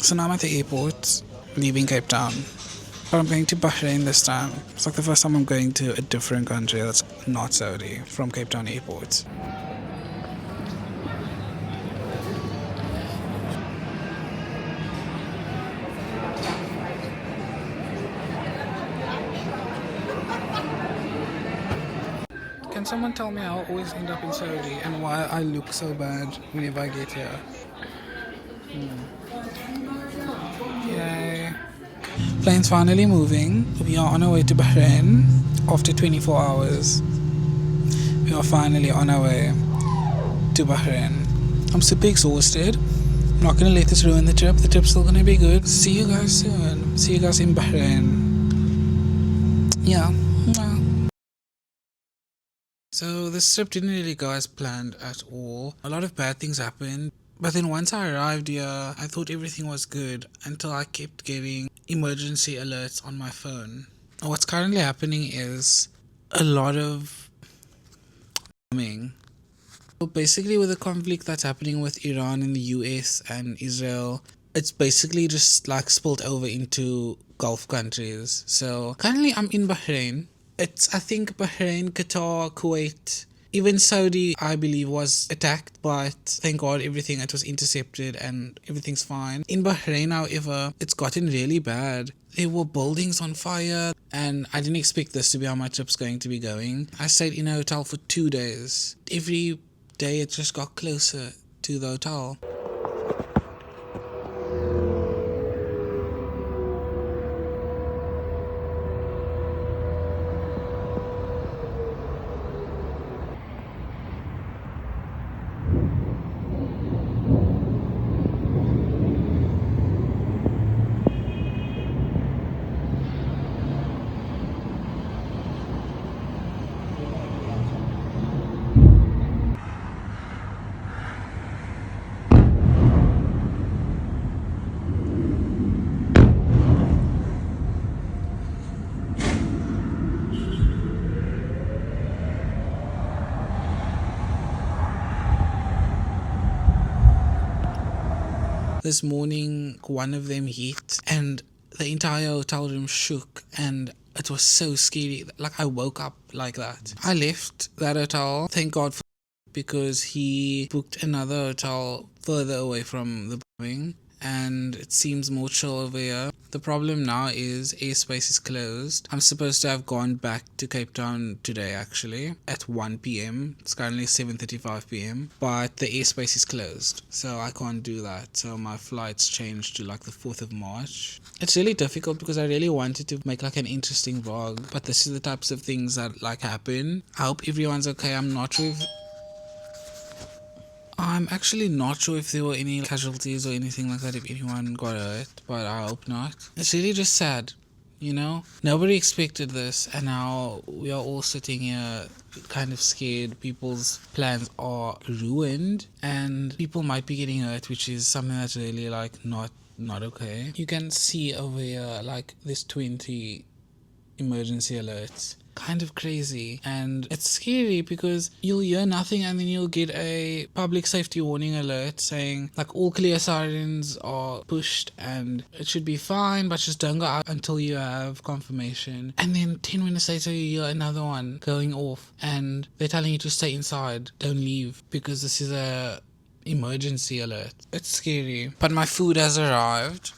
So now I'm at the airport, leaving Cape Town. But I'm going to Bahrain this time. It's like the first time I'm going to a different country that's not Saudi from Cape Town airport. Can someone tell me how I always end up in Saudi and why I look so bad whenever I get here? Yay. Plane's finally moving. We are on our way to Bahrain after 24 hours. We are finally on our way to Bahrain. I'm super exhausted. I'm not gonna let this ruin the trip. The trip's still gonna be good. See you guys soon. See you guys in Bahrain. Yeah. So this trip didn't really go as planned at all. A lot of bad things happened. But then once I arrived here, I thought everything was good until I kept getting emergency alerts on my phone. What's currently happening is a lot of bombing. So basically with the conflict that's happening with Iran and the US and Israel, it's basically just like spilled over into Gulf countries. So currently I'm in Bahrain. It's I think Bahrain, Qatar, Kuwait, even Saudi I believe was attacked, but thank God it was intercepted and everything's fine. In Bahrain however, it's gotten really bad. There were buildings on fire and I didn't expect this to be how my trip's going to be going. I stayed in a hotel for 2 days. Every day it just got closer to the hotel. This morning, one of them hit and the entire hotel room shook and it was so scary. Like I woke up like that. I left that hotel, thank God for because he booked another hotel further away from the bombing and it seems more chill over here. The problem now is airspace is closed. I'm supposed to have gone back to Cape Town today actually at 1 p.m. It's currently 7:35 p.m. but the airspace is closed so I can't do that. So my flight's changed to like the 4th of March. It's really difficult because I really wanted to make like an interesting vlog, but this is the types of things that like happen. I hope everyone's okay. I'm actually not sure if there were any casualties or anything like that, if anyone got hurt, but I hope not. It's really just sad, you know? Nobody expected this, and now we are all sitting here kind of scared. People's plans are ruined, and people might be getting hurt, which is something that's really like not okay. You can see over here, like, there's 20 emergency alerts. Kind of crazy, and it's scary because you'll hear nothing and then you'll get a public safety warning alert saying like all clear sirens are pushed and it should be fine, but just don't go out until you have confirmation. And then 10 minutes later you hear another one going off and they're telling you to stay inside, don't leave, because this is a emergency alert. It's scary. But my food has arrived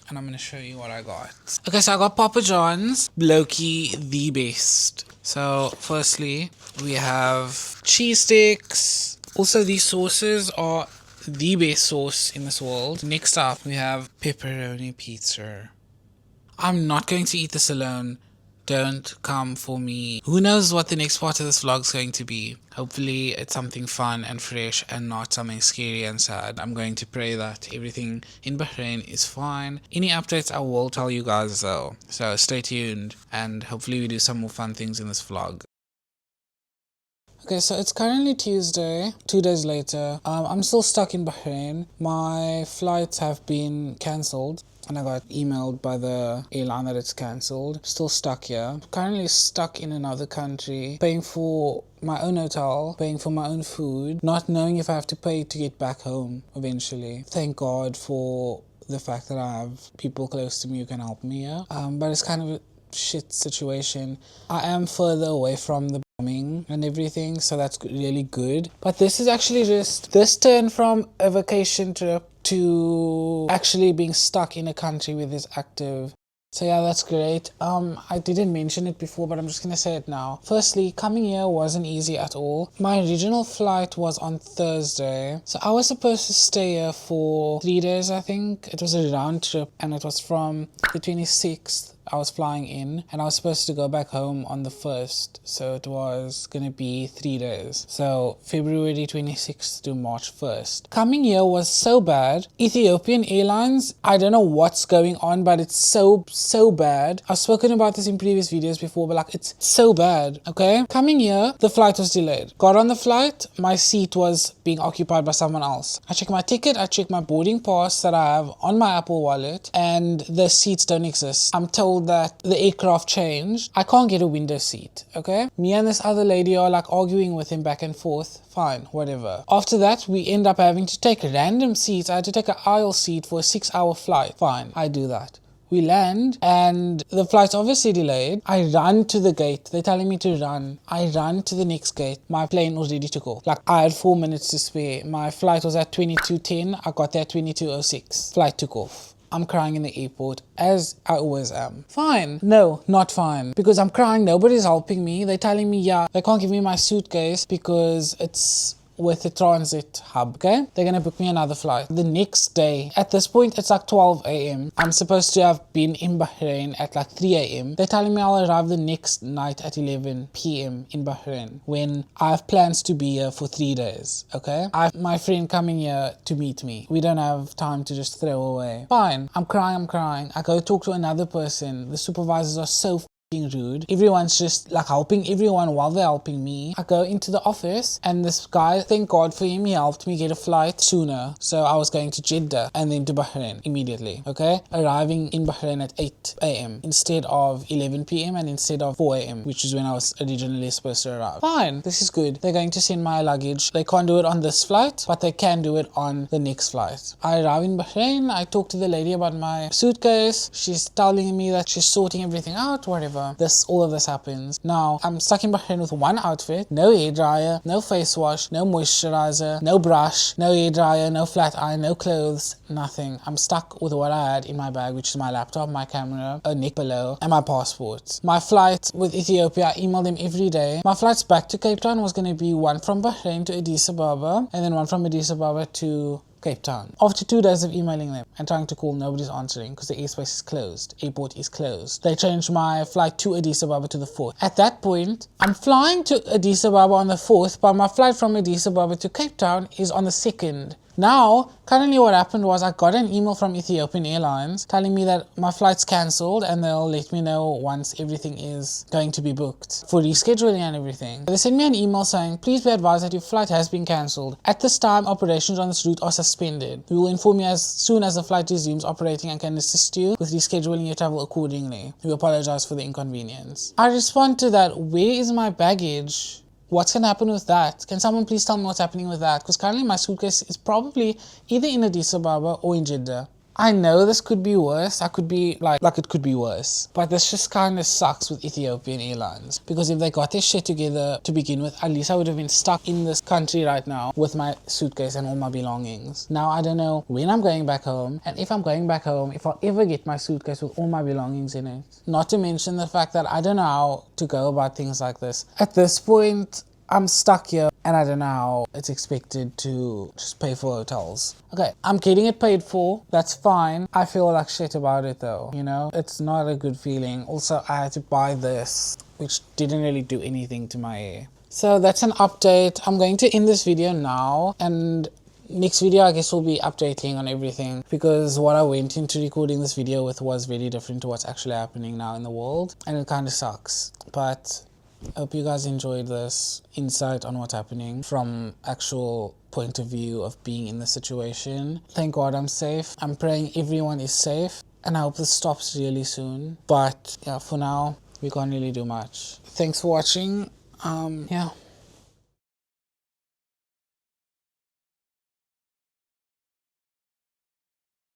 and I'm gonna show you what I got. Okay, so I got Papa John's, low-key the best. So firstly, we have cheese sticks. Also, these sauces are the best sauce in this world. Next up, we have pepperoni pizza. I'm not going to eat this alone. Don't come for me. Who knows what the next part of this vlog is going to be. Hopefully it's something fun and fresh and not something scary and sad. I'm going to pray that everything in Bahrain is fine. Any updates I will tell you guys though. So stay tuned and hopefully we do some more fun things in this vlog. Okay, so it's currently Tuesday, 2 days later. I'm still stuck in Bahrain. My flights have been cancelled and I got emailed by the airline that it's cancelled. Still stuck here. Currently stuck in another country, paying for my own hotel, paying for my own food, not knowing if I have to pay to get back home eventually. Thank God for the fact that I have people close to me who can help me here. But it's kind of a shit situation. I am further away from the bombing and everything, so that's really good. But this is actually just this turn from a vacation trip to actually being stuck in a country with this active. So yeah, that's great. I didn't mention it before, but I'm just gonna say it now. Firstly, coming here wasn't easy at all. My original flight was on Thursday, so I was supposed to stay here for 3 days, I think. It was a round trip, and it was from the 26th. I was flying in, and I was supposed to go back home on the 1st, so it was gonna be 3 days. So February 26th to March 1st. Coming here was so bad. Ethiopian Airlines, I don't know what's going on, but it's so bad. I've spoken about this in previous videos before, but like, it's so bad, okay? Coming here, the flight was delayed. Got on the flight, my seat was being occupied by someone else. I checked my ticket, I checked my boarding pass that I have on my Apple Wallet, and the seats don't exist. I'm told that the aircraft changed. I can't get a window seat, okay? Me and this other lady are like arguing with him back and forth. Fine, whatever. After that, we end up having to take random seats. I had to take an aisle seat for a 6-hour flight. Fine, I do that. We land and the flight's obviously delayed. I run to the gate. They're telling me to run. I run to the next gate. My plane was ready to go. Like, I had 4 minutes to spare. My flight was at 22:10. I got there at 22:06. Flight took off. I'm crying in the airport, as I always am. Fine. No, not fine. Because I'm crying, nobody's helping me. They're telling me, yeah, they can't give me my suitcase because it's with the transit hub, okay? They're gonna book me another flight. The next day, at this point, it's like 12 a.m. I'm supposed to have been in Bahrain at like 3 a.m. They're telling me I'll arrive the next night at 11 p.m. in Bahrain when I have plans to be here for 3 days, okay? I have my friend coming here to meet me. We don't have time to just throw away. Fine. I'm crying. I go talk to another person. The supervisors are so rude. Everyone's just like helping everyone while they're helping me. I go into the office and this guy, thank God for him, he helped me get a flight sooner. So I was going to Jeddah and then to Bahrain immediately, okay? Arriving in Bahrain at 8 a.m. instead of 11 p.m. and instead of 4 a.m. which is when I was originally supposed to arrive. Fine, this is good. They're going to send my luggage. They can't do it on this flight, but they can do it on the next flight. I arrive in Bahrain. I talk to the lady about my suitcase. She's telling me that she's sorting everything out, whatever. All of this happens. Now, I'm stuck in Bahrain with one outfit, no hairdryer, no face wash, no moisturizer, no brush, no hairdryer, no flat iron, no clothes, nothing. I'm stuck with what I had in my bag, which is my laptop, my camera, a neck pillow, and my passport. My flight with Ethiopia, I emailed them every day. My flights back to Cape Town was going to be one from Bahrain to Addis Ababa, and then one from Addis Ababa to Cape Town. After 2 days of emailing them and trying to call, nobody's answering because the airspace is closed. Airport is closed. They changed my flight to Addis Ababa to the 4th. At that point, I'm flying to Addis Ababa on the 4th, but my flight from Addis Ababa to Cape Town is on the 2nd. Now, currently what happened was I got an email from Ethiopian Airlines telling me that my flight's cancelled and they'll let me know once everything is going to be booked for rescheduling and everything. They sent me an email saying, please be advised that your flight has been cancelled. At this time, operations on this route are suspended. We will inform you as soon as the flight resumes operating and can assist you with rescheduling your travel accordingly. We apologize for the inconvenience. I respond to that, where is my baggage? What's going to happen with that? Can someone please tell me what's happening with that? Because currently my suitcase is probably either in Addis Ababa or in Jeddah. I know this could be worse. I could be like it could be worse. But this just kind of sucks with Ethiopian Airlines. Because if they got their shit together to begin with, at least I would have been stuck in this country right now with my suitcase and all my belongings. Now I don't know when I'm going back home. And if I'm going back home, if I'll ever get my suitcase with all my belongings in it. Not to mention the fact that I don't know how to go about things like this. At this point, I'm stuck here and I don't know how it's expected to just pay for hotels. Okay, I'm getting it paid for. That's fine. I feel like shit about it though, you know? It's not a good feeling. Also, I had to buy this, which didn't really do anything to my hair. So that's an update. I'm going to end this video now and next video I guess will be updating on everything because what I went into recording this video with was very different to what's actually happening now in the world and it kind of sucks. But I hope you guys enjoyed this insight on what's happening from actual point of view of being in the situation. Thank God I'm safe. I'm praying everyone is safe and I hope this stops really soon. But yeah, for now, we can't really do much. Thanks for watching. Yeah.